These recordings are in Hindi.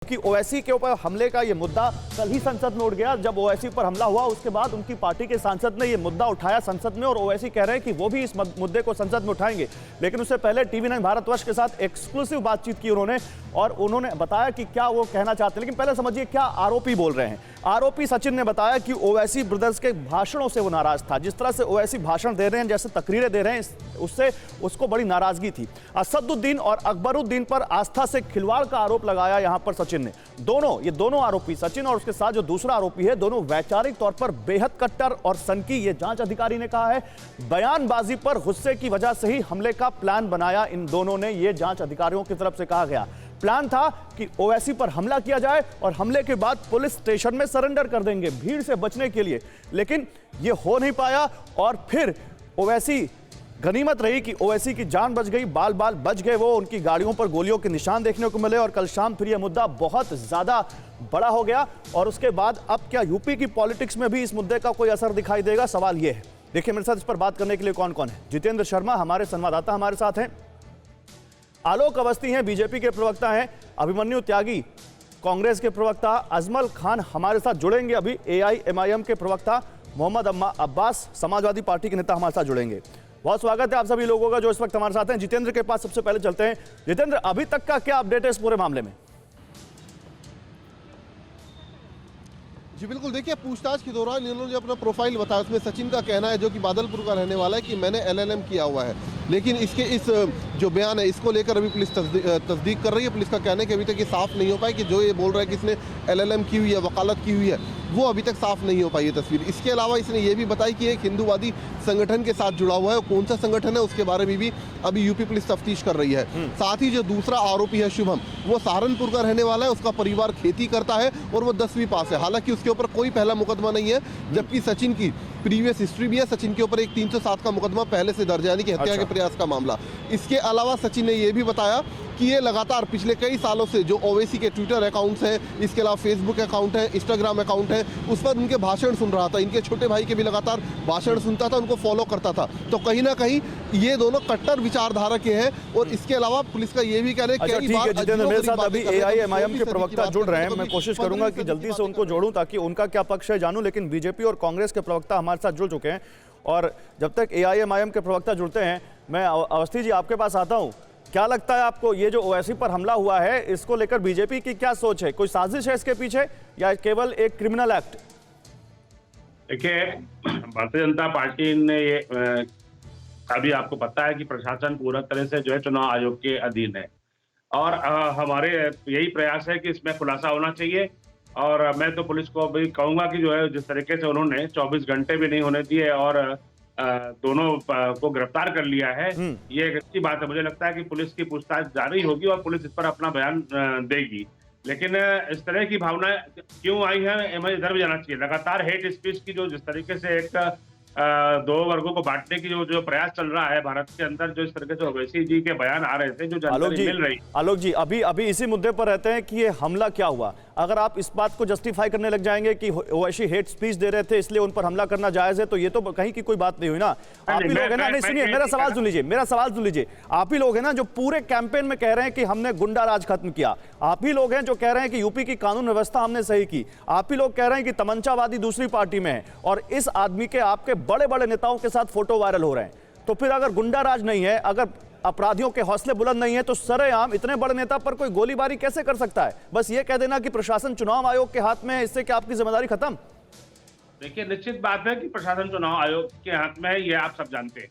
कि ओवैसी के ऊपर हमले का ये मुद्दा कल ही संसद में उठ गया। जब ओवैसी पर हमला हुआ उसके बाद उनकी पार्टी के सांसद ने ये मुद्दा उठाया संसद में और ओवैसी कह रहे हैं कि वो भी इस मुद्दे को संसद में उठाएंगे। लेकिन उससे पहले टीवी9 भारतवर्ष के साथ एक्सक्लूसिव बातचीत की उन्होंने और उन्होंने बताया कि क्या वो कहना चाहते हैं। लेकिन पहले समझिए क्या आरोपी बोल रहे हैं। आरोपी सचिन ने बताया कि ओवैसी ब्रदर्स के भाषणों से वो नाराज था। जिस तरह से ओवैसी भाषण दे रहे हैं, जैसे तकरीरें दे रहे हैं, उससे उसको बड़ी नाराजगी थी। असदुद्दीन और अकबरुद्दीन पर आस्था से खिलवाड़ का आरोप लगाया यहां पर सचिन ने। ये दोनों आरोपी, सचिन और उसके साथ जो दूसरा आरोपी है, दोनों वैचारिक तौर पर बेहद कट्टर और सनकी, ये जांच अधिकारी ने कहा है। बयानबाजी पर गुस्से की वजह से ही हमले का प्लान बनाया इन दोनों ने, ये जांच अधिकारियों की तरफ से कहा गया। प्लान था कि ओवैसी पर हमला किया जाए और हमले के बाद पुलिस स्टेशन में सरेंडर कर देंगे भीड़ से बचने के लिए। लेकिन यह हो नहीं पाया और फिर ओवैसी, गनीमत रही कि ओवैसी की जान बच गई, बाल बाल बच गए वो। उनकी गाड़ियों पर गोलियों के निशान देखने को मिले और कल शाम फिर यह मुद्दा बहुत ज्यादा बड़ा हो गया। और उसके बाद अब क्या यूपी की पॉलिटिक्स में भी इस मुद्दे का कोई असर दिखाई देगा, सवाल यह है। देखिए मेरे साथ इस पर बात करने के लिए कौन कौन है। जितेंद्र शर्मा हमारे संवाददाता हमारे साथ हैं, आलोक अवस्थी हैं बीजेपी के प्रवक्ता हैं, अभिमन्यु त्यागी कांग्रेस के प्रवक्ता, अजमल खान हमारे साथ जुड़ेंगे अभी, AIMIM के प्रवक्ता मोहम्मद अब्बास समाजवादी पार्टी के नेता हमारे साथ जुड़ेंगे। बहुत स्वागत है आप सभी लोगों का जो इस वक्त हमारे साथ हैं। जितेंद्र के पास सबसे पहले चलते हैं। जितेंद्र, अभी तक का क्या अपडेट है इस पूरे मामले में? जी बिल्कुल, देखिए पूछताछ के दौरान इन्होंने जो अपना प्रोफाइल बताया उसमें सचिन का कहना है, जो कि बादलपुर का रहने वाला है, कि मैंने LLM किया हुआ है। लेकिन इसके इस जो बयान है इसको लेकर अभी पुलिस तस्दीक कर रही है। पुलिस का कहना है कि अभी तक ये साफ नहीं हो पाया कि जो ये बोल रहा है कि इसने LLM की हुई है, वकालत की हुई है, वो अभी तक साफ नहीं हो पाई है तस्वीर। इसके अलावा इसने ये भी बताई कि एक हिंदूवादी संगठन के साथ जुड़ा हुआ है। कौन सा संगठन है उसके बारे में भी अभी यूपी पुलिस तफ्तीश कर रही है। साथ ही जो दूसरा आरोपी है शुभम, वो सहारनपुर का रहने वाला है, उसका परिवार खेती करता है और वो 10वीं पास है। हालांकि उसके ऊपर कोई पहला मुकदमा नहीं है, जबकि सचिन की प्रीवियस हिस्ट्री भी है। सचिन के ऊपर एक 307 का मुकदमा पहले से दर्ज है, यानी कि हत्या के प्रयास का मामला। इसके अलावा सचिन ने यह भी बताया कि ये लगातार पिछले कई सालों से जो ओवैसी के ट्विटर अकाउंट्स हैं, इसके अलावा फेसबुक अकाउंट है, इंस्टाग्राम अकाउंट है, उस पर उनके भाषण सुन रहा था। इनके छोटे भाई के भी लगातार भाषण सुनता था, उनको फॉलो करता था। तो कहीं ना कहीं ये दोनों कट्टर विचारधारा के हैं। और इसके अलावा पुलिस का ये भी कहना है कि जितेंद्र मेरे साथ अभी AIMIM के प्रवक्ता जुड़ रहे हैं। मैं कोशिश करूंगा कि जल्दी से उनको जोड़ूं ताकि उनका क्या पक्ष है जानूं। लेकिन बीजेपी और कांग्रेस के प्रवक्ता हमारे साथ जुड़ चुके हैं और जब तक AIMIM के प्रवक्ता जुड़ते हैं, मैं अवस्थी जी आपके पास आता हूं। क्या लगता है आपको, ये जो ओवैसी पर हमला हुआ है इसको लेकर बीजेपी की क्या सोच है? कोई साजिश है इसके पीछे या केवल एक क्रिमिनल एक्ट? देखिए, भारतीय जनता पार्टी ने ये अभी आपको पता है कि प्रशासन पूरा तरह से जो है चुनाव आयोग के अधीन है और हमारे यही प्रयास है कि इसमें खुलासा होना चाहिए। और मैं तो पुलिस को भी कहूंगा कि जो है जिस तरीके से उन्होंने 24 घंटे भी नहीं होने दिए और दोनों को गिरफ्तार कर लिया है, ये एक अच्छी बात है। मुझे लगता है कि पुलिस की पूछताछ जारी होगी और पुलिस इस पर अपना बयान देगी। लेकिन इस तरह की भावना क्यों आई है, हमें इधर भी जाना चाहिए। लगातार हेट स्पीच की जो जिस तरीके से एक दो वर्गों को बांटने की जो प्रयास चल रहा है भारत के अंदर, जो इस तरीके से ओवैसी जी के बयान आ रहे थे, जो जानकारी मिल रही। आलोक जी अभी इसी मुद्दे पर रहते हैं कि ये हमला क्या हुआ। अगर आप इस बात को जस्टिफाई करने लग जाएंगे कि ओवैसी हेट स्पीच दे रहे थे इसलिए उन पर हमला करना जायज है, तो ये तो कहीं की कोई बात नहीं हुई ना। आप ही लोग हैं ना, नहीं सुनिए मेरा सवाल सुन लीजिए, आप ही लोग हैं ना जो पूरे कैंपेन में कह रहे हैं कि हमने गुंडा राज खत्म किया। आप ही लोग हैं जो कह रहे हैं कि यूपी की कानून व्यवस्था हमने सही की। आप ही लोग कह रहे हैं कि तमंचावादी दूसरी पार्टी में है और इस आदमी के, आपके बड़े बड़े नेताओं के साथ फोटो वायरल हो रहे हैं। तो फिर अगर गुंडा राज नहीं है, अगर अपराधियों के हौसले बुलंद नहीं है, तो सरेआम इतने बड़े नेता पर कोई गोलीबारी कैसे कर सकता है? बस ये कह देना कि प्रशासन चुनाव आयोग के हाथ में है, इससे क्या आपकी जिम्मेदारी खत्म? देखिए, निश्चित बात है कि प्रशासन चुनाव आयोग के हाथ में है, ये आप सब जानते हैं।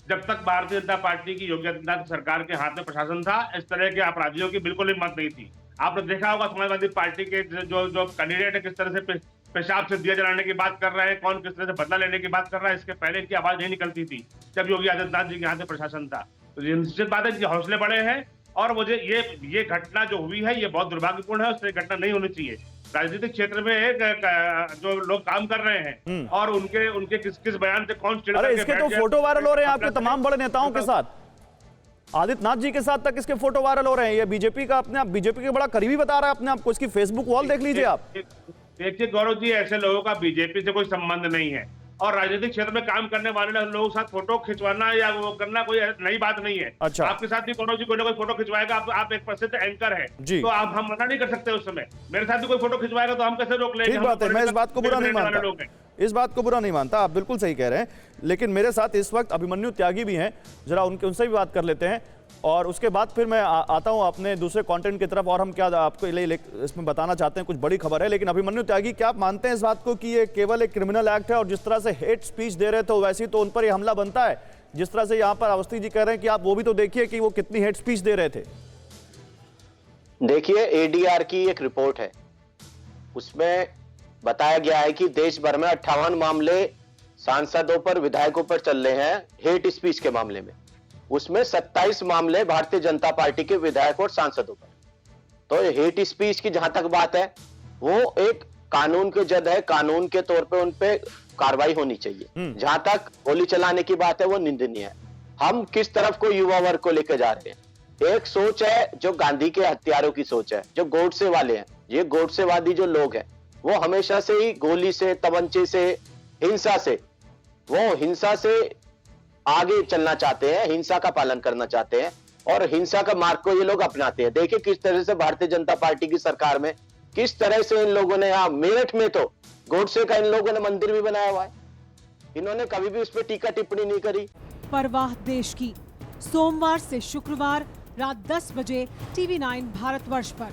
जब तक भारतीय जनता पार्टी की योगी आदित्यनाथ सरकार के हाथ में प्रशासन था, इस तरह के अपराधियों की बिल्कुल हिम्मत नहीं थी। आपने देखा होगा समाजवादी पार्टी के जो कैंडिडेट है किस तरह से पेशाब से दिया जलाने की बात कर रहे हैं, कौन किस तरह से बदला लेने की बात कर रहा है। इसके पहले इनकी आवाज नहीं निकलती थी जब योगी आदित्यनाथ जी के हाथ में प्रशासन था। तो ये निश्चित बात है कि हौसले बड़े हैं और मुझे ये घटना जो हुई है ये बहुत दुर्भाग्यपूर्ण है। उससे घटना नहीं होनी चाहिए। राजनीतिक क्षेत्र में जो लोग काम कर रहे हैं और उनके किस बयान से कौन चिढ़ करके इसके तो फोटो वायरल हो रहे हैं आपके तमाम बड़े नेताओं के साथ, आदित्यनाथ जी के साथ तक इसके फोटो वायरल हो रहे हैं। ये बीजेपी का अपने आप, बीजेपी के बड़ा करीबी बता रहा है अपने आप को। इसकी फेसबुक वॉल देख लीजिए आप। देखिए गौरव जी, ऐसे लोगों का बीजेपी से कोई संबंध नहीं है। और राजनीतिक क्षेत्र में काम करने वाले लोगों के साथ फोटो खिंचवाना या वो करना कोई नई बात नहीं है। अच्छा। आपके साथ भी कोई ना कोई फोटो खिंचवाएगा, आप एक प्रसिद्ध एंकर है जी। तो आप हम मना नहीं कर सकते उस समय। मेरे साथ भी कोई फोटो खिंचवाएगा तो हम कैसे रोक लेंगे? ठीक बात है, मैं इस बात को बुरा नहीं मानता, इस बात को बुरा नहीं मानता, आप बिल्कुल सही कह रहे हैं। लेकिन मेरे साथ इस वक्त अभिमन्यु त्यागी भी हैं, जरा उनसे भी बात कर लेते हैं और उसके बाद फिर मैं आता हूं अपने दूसरे कंटेंट की तरफ और हम क्या आपको इसमें बताना चाहते हैं। कुछ बड़ी खबर है, लेकिन अभिमन्यु त्यागी, क्या आप मानते हैं इस बात को कि ये केवल एक क्रिमिनल एक्ट है और जिस तरह से हेट स्पीच दे रहे थे वैसे ही तो उन पर यह हमला बनता है? जिस तरह से यहाँ पर अवस्थी जी कह रहे हैं कि आप वो भी तो देखिए कि वो कितनी हेट स्पीच दे रहे थे। देखिए, एडीआर की एक रिपोर्ट है, उसमें बताया गया है कि देश भर में 58 मामले सांसदों पर, विधायकों पर चल रहे हैं हेट स्पीच के मामले में। उसमें 27 मामले भारतीय जनता पार्टी के विधायकों और सांसदों पर। तो हेट स्पीच की जहां तक बात है, वो एक कानून के जद है, कानून के तौर पे उन पे कार्रवाई होनी चाहिए। जहां तक गोली चलाने की बात है, वो निंदनीय है। हम किस तरफ को युवा वर्ग को लेकर जा रहे हैं? एक सोच है जो गांधी के हत्यारों की सोच है, जो गोडसे वाले हैं। ये गोडसेवादी जो लोग हैं, वो हमेशा से ही गोली से, तमंचे से, हिंसा से आगे चलना चाहते हैं, हिंसा का पालन करना चाहते हैं और हिंसा का मार्ग को ये लोग अपनाते हैं। देखिए किस तरह से भारतीय जनता पार्टी की सरकार में किस तरह से इन लोगों ने, यहाँ मेरठ में तो गोडसे का इन लोगों ने मंदिर भी बनाया हुआ है। इन्होंने कभी भी उस पर टीका टिप्पणी नहीं करी। परवाह देश की, सोमवार से शुक्रवार रात 10 बजे TV9 भारतवर्ष पर।